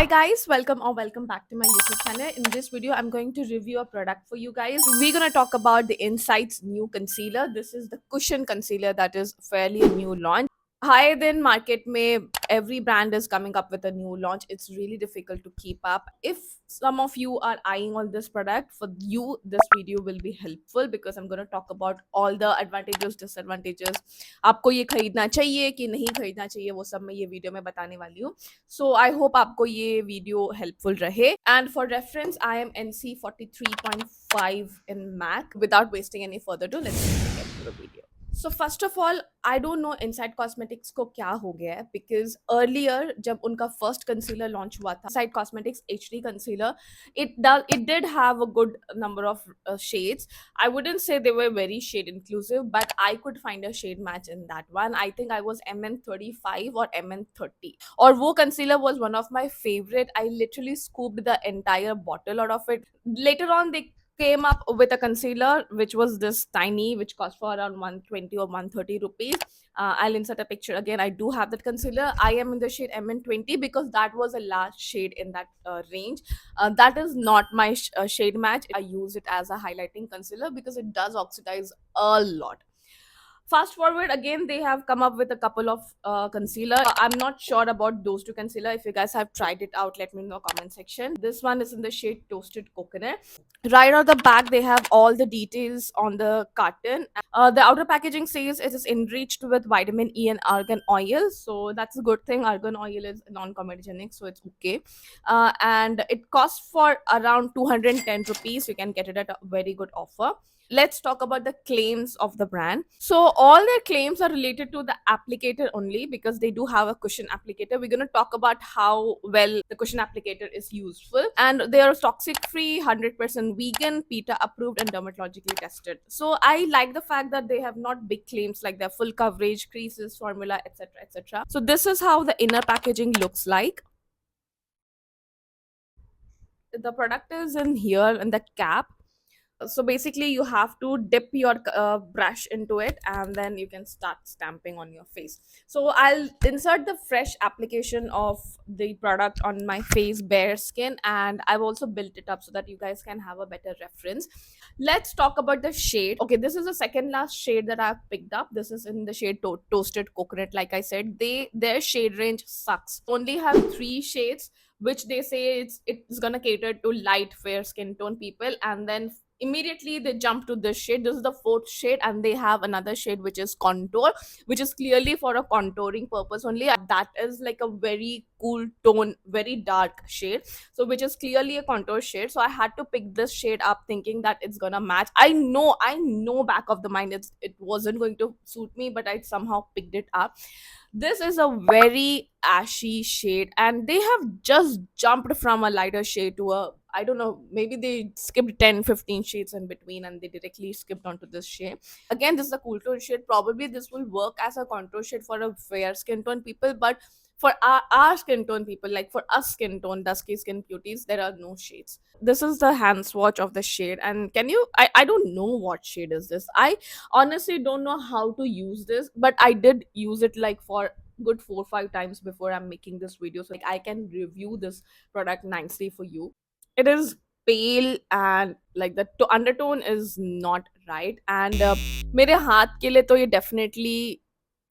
guys, welcome back to my YouTube channel. In this video, I'm going to review a product for you guys. We're gonna talk about the Insight's new concealer. This is the cushion concealer that is fairly a new launch. Higher than market may every brand is coming up with a new launch. It's really difficult to keep up. If some of you are eyeing on this product, for you this video will be helpful because I'm going to talk about all the advantages, disadvantages. आपको ये खरीदना चाहिए कि नहीं खरीदना चाहिए वो सब मैं ये वीडियो में बताने वाली हूँ. So I hope आपको ये वीडियो helpful रहे. And for reference, I am NC 43.5 in MAC. Without wasting any further ado, let's get to the video. So first of all, I don't know Inside Cosmetics को क्या हो गया है because earlier जब उनका first concealer launch हुआ था, Inside Cosmetics HD concealer, it did have a good number of shades. I wouldn't say they were very shade inclusive, but I could find a shade match in that one. I think I was MN35 or MN30. Or वो concealer was one of my favorite. I literally scooped the entire bottle out of it. Later on, they came up with a concealer which was this tiny, which cost for around 120 or 130 rupees. I'll insert a picture again. I do have that concealer. I am in the shade MN20 because that was the last shade in that range. That is not my shade match. I use it as a highlighting concealer because it does oxidize a lot. Fast forward again, they have come up with a couple of concealer. I'm not sure about those two concealer. If you guys have tried it out, let me know in the comment section. This one is in the shade Toasted Coconut. Right out the back, they have all the details on the carton. The outer packaging says it is enriched with vitamin E and argan oil, so that's a good thing. Argan oil is non-comedogenic, so it's okay. And it costs for around 210 rupees. You can get it at a very good offer. Let's talk about the claims of the brand. So all their claims are related to the applicator only because they do have a cushion applicator. We're going to talk about how well the cushion applicator is useful, and they are toxic free, 100% vegan, PETA approved, and dermatologically tested. So I like the fact that they have not big claims like their full coverage, creases, formula, etc, etc. So this is how the inner packaging looks like. The product is in here in the cap. So basically you have to dip your brush into it and then you can start stamping on your face. So I'll insert the fresh application of the product on my face, bare skin, and I've also built it up so that you guys can have a better reference. Let's talk about the shade. Okay, this is the second last shade that I've picked up. This is in the shade Toasted Coconut. Like I said, their shade range sucks. Only have 3 shades, which they say it's gonna cater to light fair skin tone people, and then immediately they jump to this shade. This is the fourth shade, and they have another shade which is contour, which is clearly for a contouring purpose only. That is like a very cool tone, very dark shade, so which is clearly a contour shade. So I had to pick this shade up thinking that it's gonna match. I know back of the mind it wasn't going to suit me, but I somehow picked it up. This is a very ashy shade, and they have just jumped from a lighter shade to a, I don't know, maybe they skipped 10-15 shades in between and they directly skipped onto this shade. Again, this is a cool tone shade. Probably this will work as a contour shade for a fair skin tone people, but for our skin tone people, like for us skin tone, dusky skin beauties, there are no shades. This is the hand swatch of the shade, and can you, I don't know what shade is this. I honestly don't know how to use this, but I did use it like for good 4 or 5 times before I'm making this video, so like I can review this product nicely for you. It is pale and like the undertone is not right, and मेरे हाथ के लिए तो ये definitely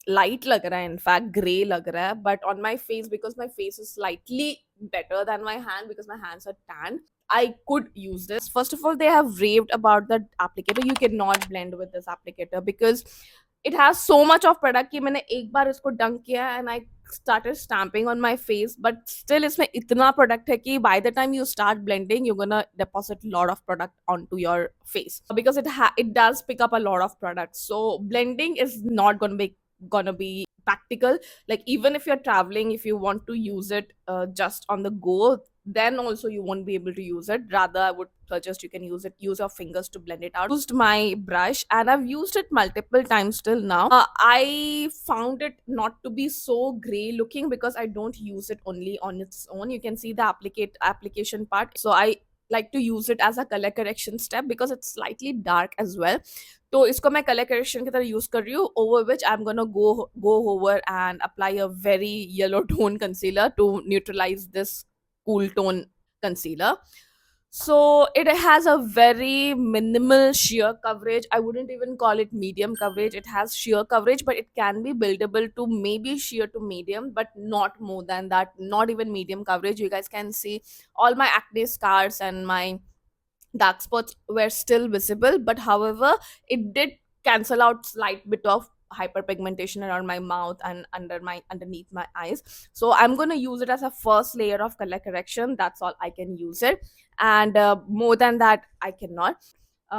light लग रहा है, in fact grey लग रहा है, but on my face because my face is slightly better than my hand because my hands are tan, I could use this. First of all, they have raved about the applicator. You cannot blend with this applicator because it has so much of product कि मैंने एक बार इसको डंक किया and I started stamping on my face, but still इसमें इतना product है कि by the time you start blending you're gonna deposit a lot of product onto your face because it does pick up a lot of product. So blending is not gonna be practical. Like even if you're traveling, if you want to use it just on the go, then also you won't be able to use it. Rather, I would suggest you can use your fingers to blend it out. Used my brush and I've used it multiple times till now. I found it not to be so gray looking because I don't use it only on its own. You can see the application part, so I like to use it as a color correction step because it's slightly dark as well. तो इसको मैं colour correction की तरह use कर रही हूँ, over which I am gonna go over and apply a very yellow tone concealer to neutralize this cool tone concealer. So it has a very minimal sheer coverage. I wouldn't even call it medium coverage. It has sheer coverage, but it can be buildable to maybe sheer to medium, but not more than that. Not even medium coverage. You guys can see all my acne scars and my dark spots were still visible, but however, it did cancel out slight bit of hyperpigmentation around my mouth and underneath my eyes. So I'm going to use it as a first layer of color correction. That's all I can use it, and more than that I cannot.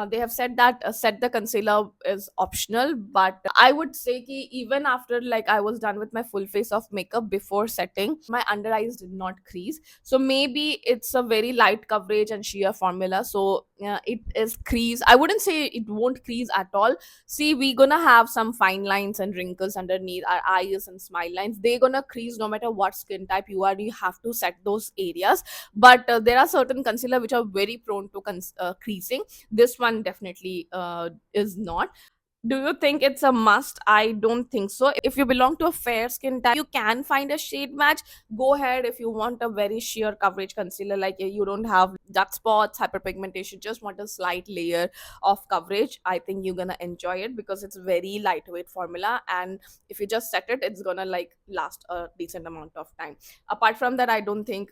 They have said that set the concealer is optional, but I would say ki even after like I was done with my full face of makeup before setting, my under eyes did not crease. So maybe it's a very light coverage and sheer formula, so it is crease. I wouldn't say it won't crease at all. See, we gonna have some fine lines and wrinkles underneath our eyes and smile lines. They're gonna crease no matter what skin type you are. You have to set those areas, but there are certain concealer which are very prone to creasing. This one definitely is not. Do you think it's a must? I don't think so. If you belong to a fair skin type, you can find a shade match. Go ahead if you want a very sheer coverage concealer, like you don't have dark spots, hyperpigmentation, just want a slight layer of coverage. I think you're gonna enjoy it because it's very lightweight formula, and if you just set it, it's gonna like last a decent amount of time. Apart from that, I don't think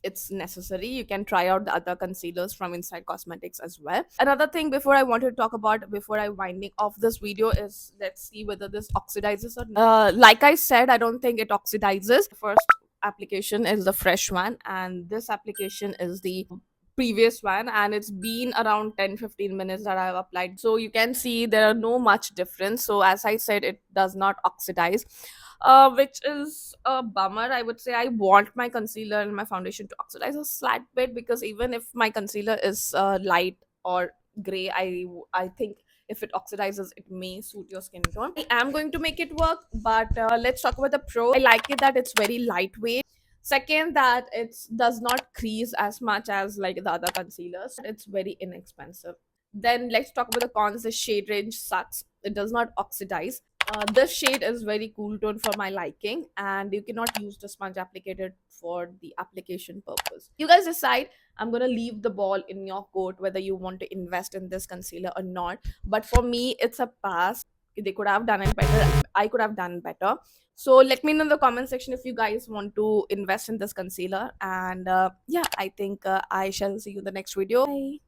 it's necessary. You can try out the other concealers from Inside Cosmetics as well. Another thing before I wanted to talk about before I winding off this video is, let's see whether this oxidizes or not. Like I said, I don't think it oxidizes. First application is the fresh one, and this application is the previous one, and it's been around 10-15 minutes that I've applied, so you can see there are no much difference. So as I said, it does not oxidize, which is a bummer. I would say I want my concealer and my foundation to oxidize a slight bit, because even if my concealer is light or gray, I think if it oxidizes, it may suit your skin tone. I am going to make it work, but let's talk about the pro. I like it that it's very lightweight. Second, that it does not crease as much as like the other concealers. It's very inexpensive. Then let's talk about the cons. The shade range sucks. It does not oxidize. This shade is very cool tone for my liking, and you cannot use the sponge applicator for the application purpose. You guys decide. I'm gonna leave the ball in your court whether you want to invest in this concealer or not. But for me, it's a pass. They could have done it better. I could have done better. So let me know in the comment section if you guys want to invest in this concealer. And yeah, I think I shall see you in the next video. Bye.